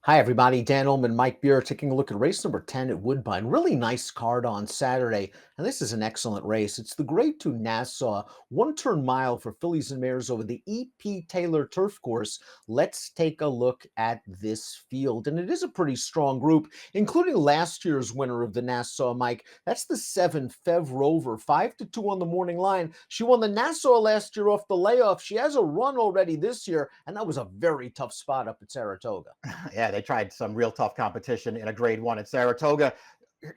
Hi, everybody. Dan Illman, Mike Beer, taking a look at race number 10 at Woodbine. Really nice card on Saturday, and this is an excellent race. It's the Grade 2 Nassau one-turn mile for fillies and mares over the E.P. Taylor turf course. Let's take a look at this field, and it is a pretty strong group, including last year's winner of the Nassau, Mike. That's the 7 Fev Rover, 5-2 on the morning line. She won the Nassau last year off the layoff. She has a run already this year, and that was a very tough spot up at Saratoga. Yeah, they tried some real tough competition in a grade one at Saratoga.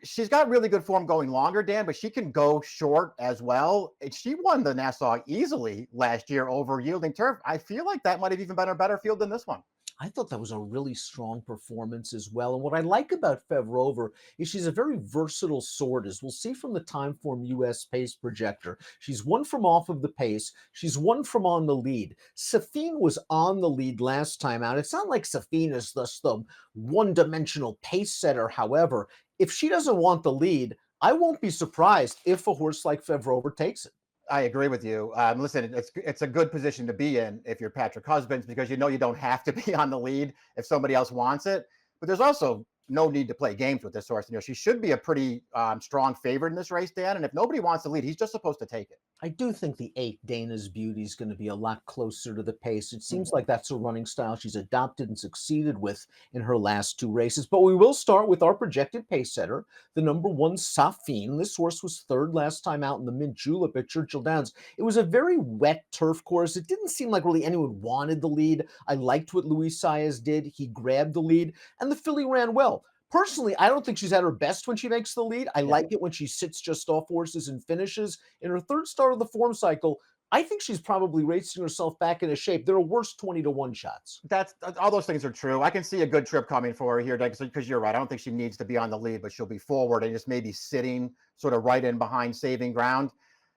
She's got really good form going longer, Dan, but she can go short as well. And she won the Nassau easily last year over yielding turf. I feel like that might have even been a better field than this one. I thought that was a really strong performance as well. And what I like about Fev Rover is she's a very versatile sort, as we'll see from the Timeform US pace projector. She's won from off of the pace. She's won from on the lead. Safine was on the lead last time out. It's not like Safine is the one-dimensional pace setter. However, if she doesn't want the lead, I won't be surprised if a horse like Fev Rover takes it. I agree with you. Listen, it's a good position to be in if you're Patrick Husbands because you know you don't have to be on the lead if somebody else wants it. But there's also no need to play games with this horse. You know, she should be a pretty strong favorite in this race, Dan. And if nobody wants to lead, he's just supposed to take it. I do think the 8 Dana's Beauty is going to be a lot closer to the pace. It seems Mhm. like that's a running style she's adopted and succeeded with in her last 2 races. But we will start with our projected pace setter, the number 1 Safine. This horse was third last time out in the Mint Julep at Churchill Downs. It was a very wet turf course. It didn't seem like really anyone wanted the lead. I liked what Luis Saez did. He grabbed the lead, and the filly ran well. Personally, I don't think she's at her best when she makes the lead. I Yeah. like it when she sits just off horses and finishes. In her third start of the form cycle, I think she's probably racing herself back into shape. There are worse 20-1 shots. That's all those things are true. I can see a good trip coming for her here because you're right. I don't think she needs to be on the lead, but she'll be forward and just maybe sitting sort of right in behind saving ground.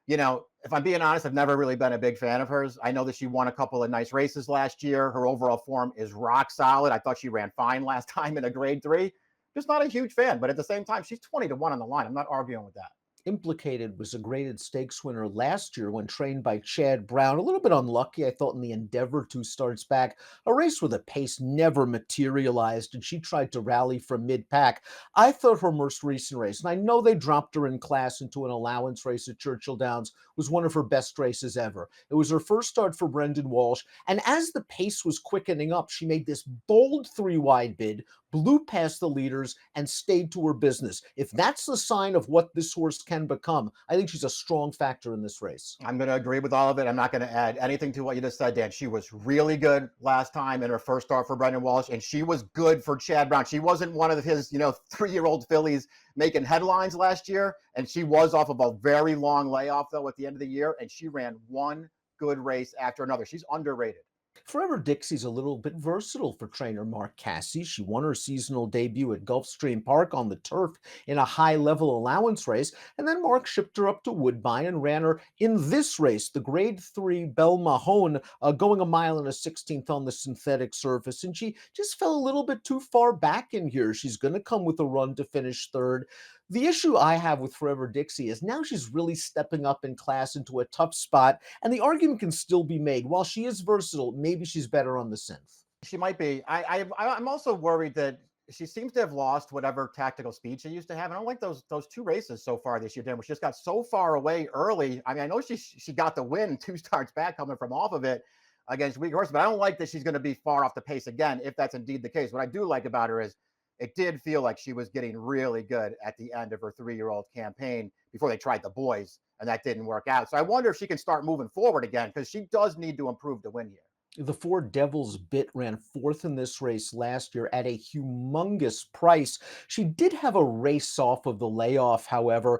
You know, if I'm being honest, I've never really been a big fan of hers. I know that she won a couple of nice races last year. Her overall form is rock solid. I thought she ran fine last time in a grade 3. Just not a huge fan, but at the same time, she's 20-1 on the line. I'm not arguing with that. Implicated was a graded stakes winner last year when trained by Chad Brown. A little bit unlucky, I thought, in the Endeavor 2 starts back. A race where the pace never materialized and she tried to rally from mid-pack. I thought her most recent race, and I know they dropped her in class into an allowance race at Churchill Downs, was one of her best races ever. It was her first start for Brendan Walsh, and as the pace was quickening up, she made this bold 3-wide bid, blew past the leaders, and stayed to her business. If that's the sign of what this horse can become, I think she's a strong factor in this race. I'm going to agree with all of it. I'm not going to add anything to what you just said, Dan. She was really good last time in her first start for Brendan Walsh, and she was good for Chad Brown. She wasn't one of his, 3-year-old fillies making headlines last year, and she was off of a very long layoff, though, at the end of the year, and she ran one good race after another. She's underrated. Forever Dixie's a little bit versatile for trainer Mark Casse. She won her seasonal debut at Gulfstream Park on the turf in a high-level allowance race, and then Mark shipped her up to Woodbine and ran her in this race, the Grade 3 Belle Mahone, going a mile and a 16th on the synthetic surface, and she just fell a little bit too far back in here. She's going to come with a run to finish third. The issue I have with Forever Dixie is now she's really stepping up in class into a tough spot, and the argument can still be made. While she is versatile, maybe she's better on the synth. She might be. I'm also worried that she seems to have lost whatever tactical speed she used to have. And I don't like those 2 races so far this year, Dan, where she just got so far away early. I mean, I know she got the win 2 starts back coming from off of it against weak horse, but I don't like that she's going to be far off the pace again if that's indeed the case. What I do like about her is it did feel like she was getting really good at the end of her 3-year-old campaign before they tried the boys, and that didn't work out. So I wonder if she can start moving forward again because she does need to improve to win here. The 4 Devil's Bit ran fourth in this race last year at a humongous price. She did have a race off of the layoff, however.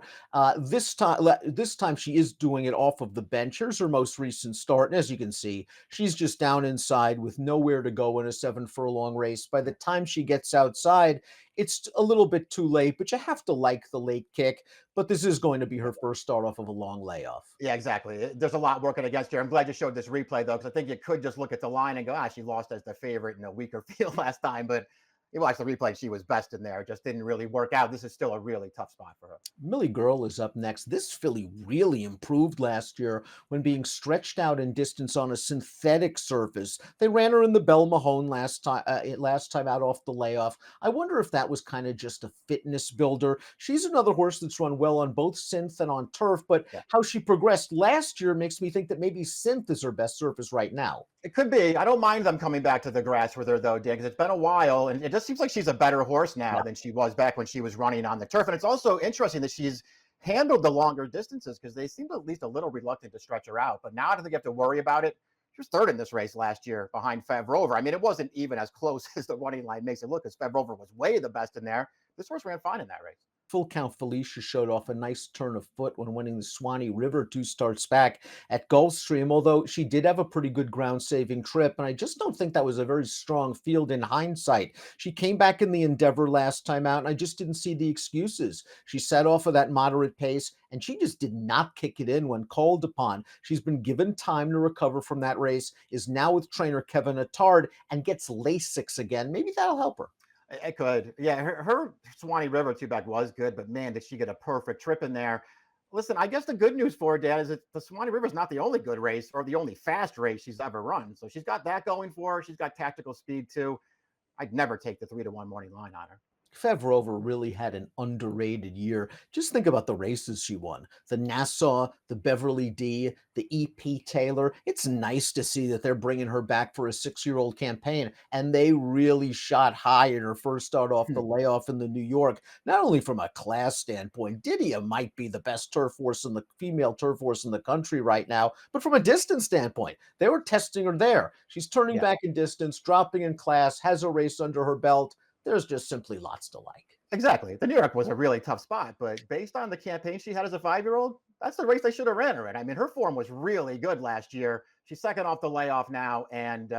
This time she is doing it off of the bench. Here's her most recent start, and as you can see, she's just down inside with nowhere to go in a 7-furlong race. By the time she gets outside, it's a little bit too late, but you have to like the late kick. But this is going to be her first start off of a long layoff. Yeah, exactly. There's a lot working against her. I'm glad you showed this replay, though, because I think you could just look at the line and go, she lost as the favorite in a weaker field last time. But you watch the replay, she was best in there. It just didn't really work out. This is still a really tough spot for her. Millie Girl is up next. This filly really improved last year when being stretched out in distance on a synthetic surface. They ran her in the Bell Mahone last time out off the layoff. I wonder if that was kind of just a fitness builder. She's another horse that's run well on both synth and on turf, but Yeah. how she progressed last year makes me think that maybe synth is her best surface right now. It could be. I don't mind them coming back to the grass with her though, Dan, because it's been a while, and it just seems like she's a better horse now than she was back when she was running on the turf. And it's also interesting that she's handled the longer distances because they seemed at least a little reluctant to stretch her out. But now I don't think you have to worry about it. She was third in this race last year behind Fev Rover. I mean, it wasn't even as close as the running line makes it look, because Fev Rover was way the best in there. This horse ran fine in that race. Full Count Felicia showed off a nice turn of foot when winning the Swanee River 2 starts back at Gulfstream, although she did have a pretty good ground-saving trip, and I just don't think that was a very strong field in hindsight. She came back in the Endeavor last time out, and I just didn't see the excuses. She set off of that moderate pace, and she just did not kick it in when called upon. She's been given time to recover from that race, is now with trainer Kevin Attard, and gets Lasix again. Maybe that'll help her. It could. Yeah, her Swanee River two back was good, but man, did she get a perfect trip in there. Listen, I guess the good news for her, Dan, is that the Swanee River is not the only good race or the only fast race she's ever run. So she's got that going for her. She's got tactical speed too. I'd never take the 3-1 morning line on her. Fev Rover really had an underrated year. Just think about the races she won. The Nassau, the Beverly D, the EP Taylor. It's nice to see that they're bringing her back for a 6-year-old campaign. And they really shot high in her first start off the layoff in the New York. Not only from a class standpoint, Didia might be the best turf horse in the female turf horse in the country right now, but from a distance standpoint, they were testing her there. She's turning Yeah. back in distance, dropping in class, has a race under her belt. There's just simply lots to like. Exactly. The New York was a really tough spot, but based on the campaign she had as a 5-year-old, that's the race they should have ran her in. I mean, her form was really good last year. She's second off the layoff now. And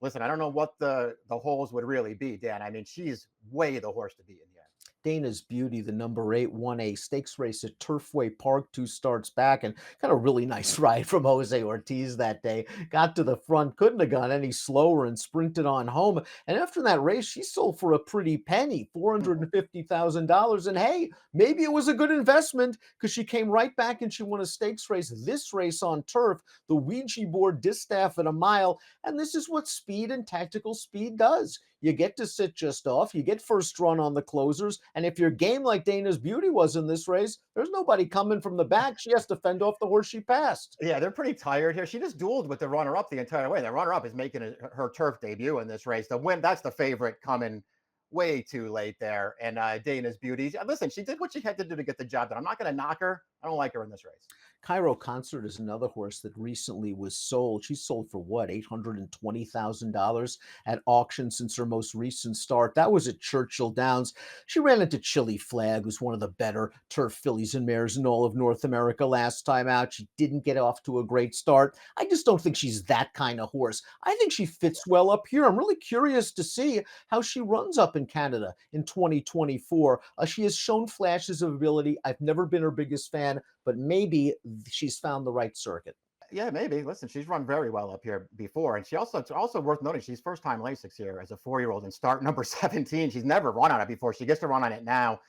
listen, I don't know what the holes would really be, Dan. I mean, she's way the horse to beat in the end. Dana's Beauty, the number 8, won a stakes race at Turfway Park 2 starts back, and got a really nice ride from Jose Ortiz that day. Got to the front, couldn't have gone any slower, and sprinted on home. And after that race, she sold for a pretty penny, $450,000. And hey, maybe it was a good investment, because she came right back and she won a stakes race, this race on turf, the Ouija board distaff at a mile. And this is what speed and tactical speed does. You get to sit just off, you get first run on the closers, and if you're game like Dana's Beauty was in this race, there's nobody coming from the back. She has to fend off the horse she passed. Yeah, they're pretty tired here. She just dueled with the runner-up the entire way. The runner-up is making her turf debut in this race. The win, that's the favorite, coming way too late there. And Dana's Beauty, listen, she did what she had to do to get the job done. I'm not going to knock her. I don't like her in this race. Cairo Concert is another horse that recently was sold. She sold for what, $820,000 at auction since her most recent start. That was at Churchill Downs. She ran into Chili Flag, who's one of the better turf fillies and mares in all of North America last time out. She didn't get off to a great start. I just don't think she's that kind of horse. I think she fits well up here. I'm really curious to see how she runs up in Canada in 2024. She has shown flashes of ability. I've never been her biggest fan, but maybe she's found the right circuit. Yeah, maybe. Listen, she's run very well up here before. And it's also worth noting, she's first time Lasix here as a 4-year-old and start number 17. She's never run on it before. She gets to run on it now.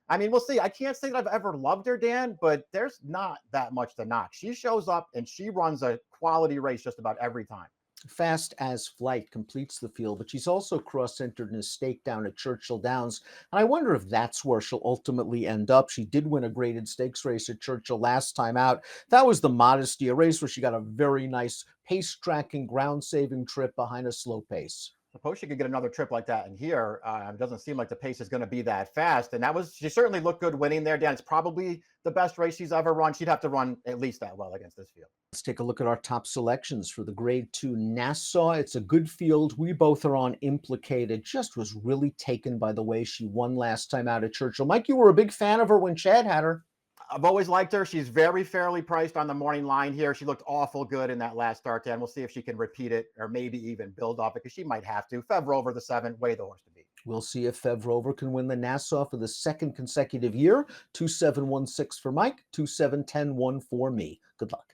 I mean, we'll see. I can't say that I've ever loved her, Dan, but there's not that much to knock. She shows up and she runs a quality race just about every time. Fast as Flight completes the field, but she's also cross-entered in a stake down at Churchill Downs. And I wonder if that's where she'll ultimately end up. She did win a graded stakes race at Churchill last time out. That was the Modesty, a race where she got a very nice pace-tracking, ground-saving trip behind a slow pace. Suppose she could get another trip like that in here. Doesn't seem like the pace is going to be that fast. And she certainly looked good winning there, Dan. It's probably the best race she's ever run. She'd have to run at least that well against this field. Let's take a look at our top selections for the Grade 2 Nassau. It's a good field. We both are on Implicated. Just was really taken by the way she won last time out at Churchill. Mike, you were a big fan of her when Chad had her. I've always liked her. She's very fairly priced on the morning line here. She looked awful good in that last start, and we'll see if she can repeat it or maybe even build off it, because she might have to. Fev Rover, the 7, way the horse to beat. We'll see if Fev Rover can win the Nassau for the second consecutive year. 2716 for Mike, 2710-1 for me. Good luck.